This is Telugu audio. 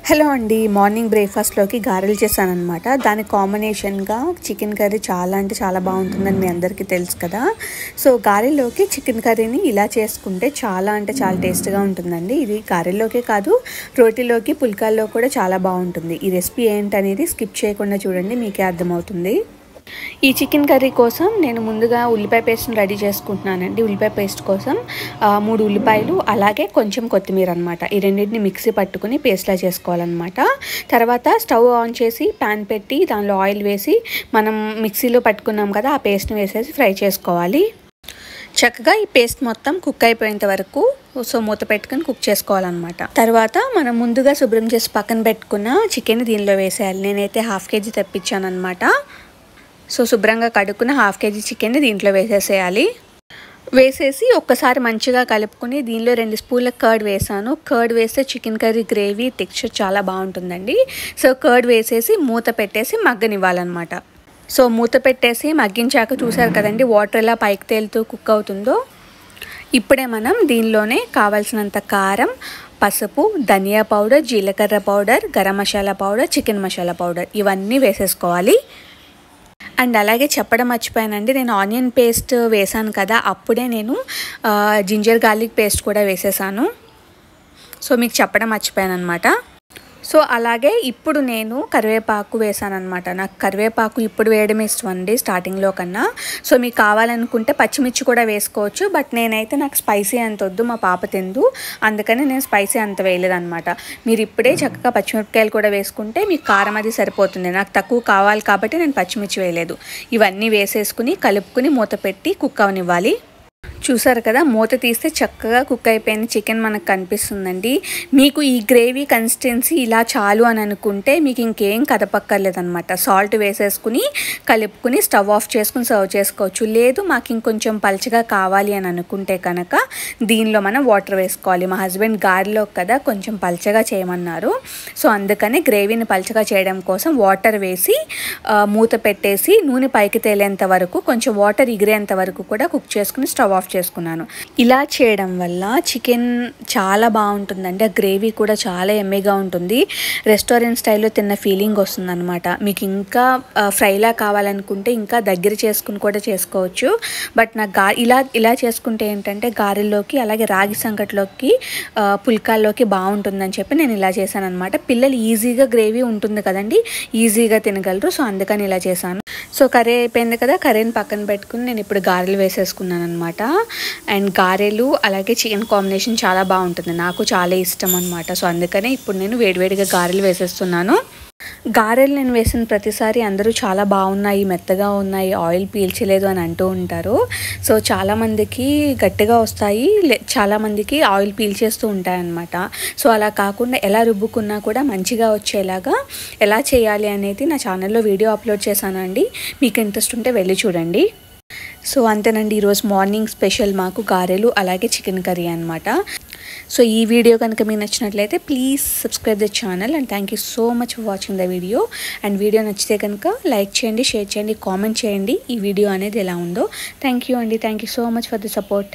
హలో అండి, మార్నింగ్ బ్రేక్ఫాస్ట్లోకి గారెలు చేశానన్నమాట. దాని కాంబినేషన్గా చికెన్ కర్రీ చాలా అంటే చాలా బాగుంటుందని మీ అందరికీ తెలుసు కదా. సో గారెల్లోకి చికెన్ కర్రీని ఇలా చేసుకుంటే చాలా అంటే చాలా టేస్ట్గా ఉంటుందండి. ఇది గారెల్లోకే కాదు, రోటీలోకి పుల్కాల్లో కూడా చాలా బాగుంటుంది. ఈ రెసిపీ ఏంటనేది స్కిప్ చేయకుండా చూడండి, మీకే అర్థమవుతుంది. ఈ చికెన్ కర్రీ కోసం నేను ముందుగా ఉల్లిపాయ పేస్ట్ని రెడీ చేసుకుంటున్నానండి. ఉల్లిపాయ పేస్ట్ కోసం 3 ఉల్లిపాయలు అలాగే కొంచెం కొత్తిమీర అనమాట. ఈ రెండింటిని మిక్సీ పట్టుకుని పేస్ట్లా చేసుకోవాలన్నమాట. తర్వాత స్టవ్ ఆన్ చేసి ప్యాన్ పెట్టి దానిలో ఆయిల్ వేసి మనం మిక్సీలో పట్టుకున్నాం కదా, ఆ పేస్ట్ని వేసేసి ఫ్రై చేసుకోవాలి. చక్కగా ఈ పేస్ట్ మొత్తం కుక్ అయిపోయేంత వరకు మూత పెట్టుకుని కుక్ చేసుకోవాలన్నమాట. తర్వాత మనం ముందుగా శుభ్రం చేసి పక్కన పెట్టుకున్న చికెన్ దీనిలో వేసేయాలి. నేనైతే 1/2 kg తెప్పించాను అనమాట. సో శుభ్రంగా కడుక్కున్న 1/2 kg చికెన్ని దీంట్లో వేసేసేయాలి. వేసేసి ఒక్కసారి మంచిగా కలుపుకుని దీనిలో 2 స్పూన్ల కర్డ్ వేసాను. కర్డ్ వేస్తే చికెన్ కర్రీ గ్రేవీ టెక్స్చర్ చాలా బాగుంటుందండి. సో కర్డ్ వేసేసి మూత పెట్టేసి మగ్గనివ్వాలన్నమాట. సో మూత పెట్టేసి మగ్గించాక చూసారు కదండి, వాటర్ ఎలా పైకి తేలుతూ కుక్ అవుతుందో. ఇప్పుడే మనం దీనిలోనే కావాల్సినంత కారం, పసుపు, ధనియా పౌడర్, జీలకర్ర powder, garam masala powder, chicken masala powder ఇవన్నీ వేసేసుకోవాలి. అండ్ అలాగే చెప్పడం మర్చిపోయానండి, నేను ఆనియన్ పేస్ట్ వేసాను కదా, అప్పుడే నేను జింజర్ గార్లిక్ పేస్ట్ కూడా వేసేసాను. సో మీకు చెప్పడం మర్చిపోయాను అనమాట. సో అలాగే ఇప్పుడు నేను కరివేపాకు వేసాను అనమాట. నాకు కరివేపాకు ఇప్పుడు వేయడం ఇష్టం అండి స్టార్టింగ్లో కన్నా. సో మీకు కావాలనుకుంటే పచ్చిమిర్చి కూడా వేసుకోవచ్చు, బట్ నేనైతే నాకు స్పైసీ అంత వద్దు, మా పాప తిందు, అందుకని నేను స్పైసీ అంత వేయలేదన్నమాట. మీరు ఇప్పుడే చక్కగా పచ్చిమిరపకాయలు కూడా వేసుకుంటే మీకు కారం అది సరిపోతుంది. నాకు తక్కువ కావాలి కాబట్టి నేను పచ్చిమిర్చి వేయలేదు. ఇవన్నీ వేసేసుకుని కలుపుకుని మూత పెట్టి కుక్ అవనివ్వాలి. చూసారు కదా, మూత తీస్తే చక్కగా కుక్ అయిపోయిన చికెన్ మనకు కనిపిస్తుందండి. మీకు ఈ గ్రేవీ కన్సిస్టెన్సీ ఇలా చాలు అని అనుకుంటే మీకు ఇంకేం కదపక్కర్లేదనమాట. సాల్ట్ వేసేసుకుని కలుపుకుని స్టవ్ ఆఫ్ చేసుకుని సర్వ్ చేసుకోవచ్చు. లేదు మాకు ఇంకొంచెం పల్చగా కావాలి అని అనుకుంటే కనుక దీనిలో మనం వాటర్ వేసుకోవాలి. మా హస్బెండ్ గారెలో కదా కొంచెం పల్చగా చేయమన్నారు. సో అందుకని గ్రేవీని పల్చగా చేయడం కోసం వాటర్ వేసి మూత పెట్టేసి నూనె పైకి తేలేంత వరకు, కొంచెం వాటర్ ఎగిరేంత వరకు కూడా కుక్ చేసుకుని స్టవ్ ఆఫ్ చేసుకున్నాను. ఇలా చేయడం వల్ల చికెన్ చాలా బాగుంటుందండి. ఆ గ్రేవీ కూడా చాలా ఎమ్మీగా ఉంటుంది. రెస్టారెంట్ స్టైల్లో తిన్న ఫీలింగ్ వస్తుంది అనమాట. మీకు ఇంకా ఫ్రైలా కావాలనుకుంటే ఇంకా దగ్గర చేసుకుని కూడా చేసుకోవచ్చు. బట్ నాకు ఇలా చేసుకుంటే ఏంటంటే గారెల్లోకి అలాగే రాగి సంకట్లోకి పుల్కాల్లోకి బాగుంటుందని చెప్పి నేను ఇలా చేశాను అనమాట. పిల్లలు ఈజీగా గ్రేవీ ఉంటుంది కదండి, ఈజీగా తినగలరు. సో అందుకని ఇలా చేశాను. సో కర్రీ అయిపోయింది కదా, కర్రీని పక్కన పెట్టుకుని నేను ఇప్పుడు గారెలు వేసేసుకున్నాను అనమాట. అండ్ గారెలు అలాగే చికెన్ కాంబినేషన్ చాలా బాగుంటుంది, నాకు చాలా ఇష్టం అనమాట. సో అందుకనే ఇప్పుడు నేను వేడివేడిగా గారెలు వేసేస్తున్నాను. గారెలు నేను వేసిన ప్రతిసారి అందరూ చాలా బాగున్నాయి, మెత్తగా ఉన్నాయి, ఆయిల్ పీల్చలేదు అని అంటూ ఉంటారు. సో చాలామందికి గట్టిగా వస్తాయి, చాలామందికి ఆయిల్ పీల్చేస్తూ ఉంటాయన్నమాట. సో అలా కాకుండా ఎలా రుబ్బుకున్నా కూడా మంచిగా వచ్చేలాగా ఎలా చేయాలి అనేది నా ఛానల్లో వీడియో అప్లోడ్ చేశానండి. మీకు ఇంట్రెస్ట్ ఉంటే వెళ్ళి చూడండి. సో అంతేనండి, ఈరోజు మార్నింగ్ స్పెషల్ మాకు గారెలు అలాగే చికెన్ కర్రీ అనమాట. సో ఈ వీడియో కనుక మీకు నచ్చినట్లయితే please subscribe the channel and thank you so much for watching the video. And video నచ్చితే కనుక లైక్ చేయండి, షేర్ చేయండి, కామెంట్ చేయండి ఈ వీడియో అనేది ఎలా ఉందో. థ్యాంక్ యూ అండి, thank you so much for the support.